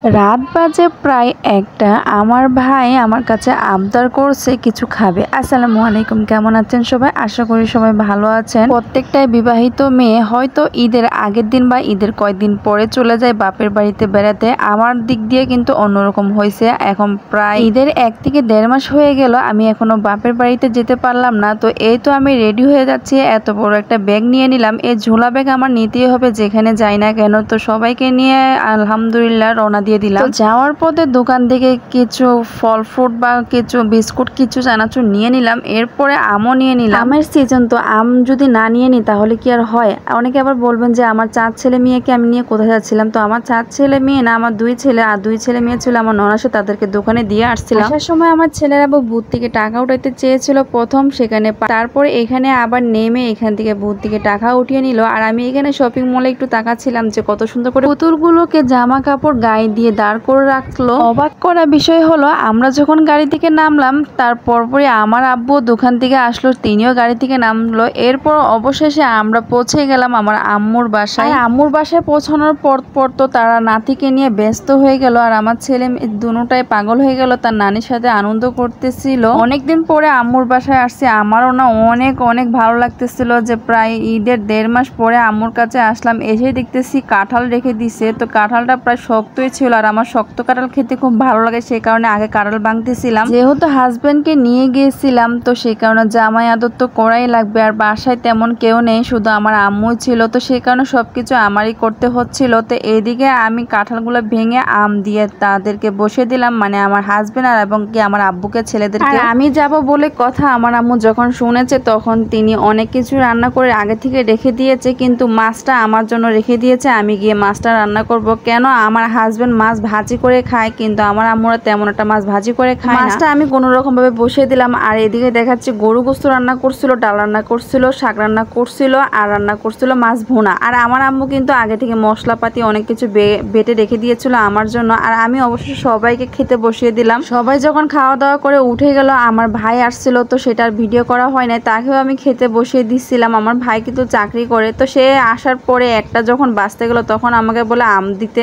রাত বাজে প্রায় ১টা। আমার ভাই আমার কাছে আবদার করছে কিছু খাবে। আসসালামু আলাইকুম, কেমন আছেন সবাই? আশা করি সবাই ভালো আছেন। প্রত্যেকটাই বিবাহিত মেয়ে হয়তো ঈদের আগের দিন বা ঈদের কয়েকদিন পরে চলে যায় বাপের বাড়িতে বেড়াতে। আমার দিক দিয়ে কিন্তু অন্যরকম হয়েছে। এখন প্রায় ঈদের ১ থেকে ১.৫ মাস হয়ে গেল, আমি এখনো বাপের বাড়িতে যেতে পারলাম না। তো এই তো আমি রেডি হয়ে যাচ্ছি, এত বড় একটা ব্যাগ নিয়ে নিলাম। এই ঝোলা ব্যাগ আমার নিতেই হবে যেখানে যাই না কেন। তো সবাইকে নিয়ে আলহামদুলিল্লাহ রওনা দিয়ে দিলাম। তো যাওয়ার পথে দোকান থেকে কিছু ফল ফ্রুট বা কিছু বিস্কুট, কিছু চানাচুর নিয়ে নিলাম। এরপরে আমও নিয়ে নিলাম। আমের সিজন, তো আম যদি না নিয়ে নিই তাহলে কি আর হয়? অনেকে আবার বলবেন যে আমার 4 ছেলে মেয়েকে আমি নিয়ে কোথায় যাচ্ছিলাম। তো আমার 4 ছেলে মেয়ে না, আমার 2 ছেলে, আর 2 ছেলে মেয়ে ছিল আমার ননাসে, তাদেরকে দোকানে দিয়ে আসছিলাম। আসার সময় আমার ছেলেরা বুথ থেকে টাকা উঠাইতে চেয়েছিল প্রথম, সেখানে তারপরে এখানে আবার নেমে এখান থেকে বুথ থেকে টাকা উঠিয়ে নিল। আর আমি এখানে শপিং মলে একটু তাকাচ্ছিলাম যে কত সুন্দর করে পুতুলগুলোকে জামা কাপড় গায়ে দিয়ে দাঁড় করে রাখলো। অবাক করা বিষয় হলো, আমরা যখন গাড়ি থেকে নামলাম তারপরে আমার আব্বু দোকান থেকে আসলো, তিনিও গাড়ি থেকে নামলো। এরপর অবশেষে আমরা পৌঁছে গেলাম আমার আম্মুর বাসায়। আম্মুর বাসায় পৌঁছানোর পর তো তারা নাতিকে নিয়ে ব্যস্ত হয়ে গেল, আর আমার ছেলে দুটাই পাগল হয়ে গেল, তার নানির সাথে আনন্দ করতেছিল। অনেকদিন পরে আম্মুর বাসায় আসছে, আমারও না অনেক অনেক ভালো লাগতেছিল যে প্রায় ঈদের 1.5 মাস পরে আম্মুর কাছে আসলাম। এসে দেখতেছি কাঁঠাল রেখে দিছে, তো কাঁঠালটা প্রায় শক্তই ছিল, আর আমার শক্ত কাঁঠাল খেতে খুব ভালো লাগে, সেই কারণে আগে কাঁঠাল ভাঙতেছিলাম। যেহেতু হাজবেন্ডকে নিয়ে গিয়েছিলাম তো সেই কারণে জামাই আদর তো করাই লাগবে, আর বাসায় তেমন কেউ নেই, শুধু আমার আম্মুই ছিল, তো সেই কারণে সবকিছু আমারই করতে হচ্ছিল। তো এইদিকে আমি কাঁঠালগুলো ভেঙে আম দিয়ে তাদেরকে বসে দিলাম, মানে আমার হাজবেন্ড আর এবং কি আমার আব্বুকে, ছেলেদেরকে। আর আমি যাব বলে কথা, আমার আম্মু যখন শুনেছে তখন তিনি অনেক কিছু রান্না করে আগে থেকে রেখে দিয়েছে, কিন্তু মাছটা আমার জন্য রেখে দিয়েছে। আমি গিয়ে মাছটা রান্না করব। কেন, আমার হাজবেন্ড মাছ ভাজি করে খায়, কিন্তু আমার আম্মুরা তেমন একটা মাছ ভাজি করে খায় না। মাছটা আমি কোনো রকম ভাবে বসিয়ে দিলাম। আর এদিকে দেখাচ্ছি গরু গোস্ত রান্না করছিল, ডাল রান্না করছিল, শাক রান্না করছিল, আর রান্না করছিল মাছ ভুনা। আর আমার আম্মু কিন্তু আগে থেকে মশলাপাতি অনেক কিছু বেটে রেখে দিয়েছিল আমার জন্য। আর আমি অবশ্য সবাইকে খেতে বসিয়ে দিলাম। সবাই যখন খাওয়া দাওয়া করে উঠে গেল, আমার ভাই আসছিল, তো সেটার ভিডিও করা হয় নাই, তাকেও আমি খেতে বসিয়ে দিচ্ছিলাম। আমার ভাই কিন্তু চাকরি করে, তো সে আসার পরে 1টা যখন বাজতে গেল তখন আমাকে বলে আম দিতে।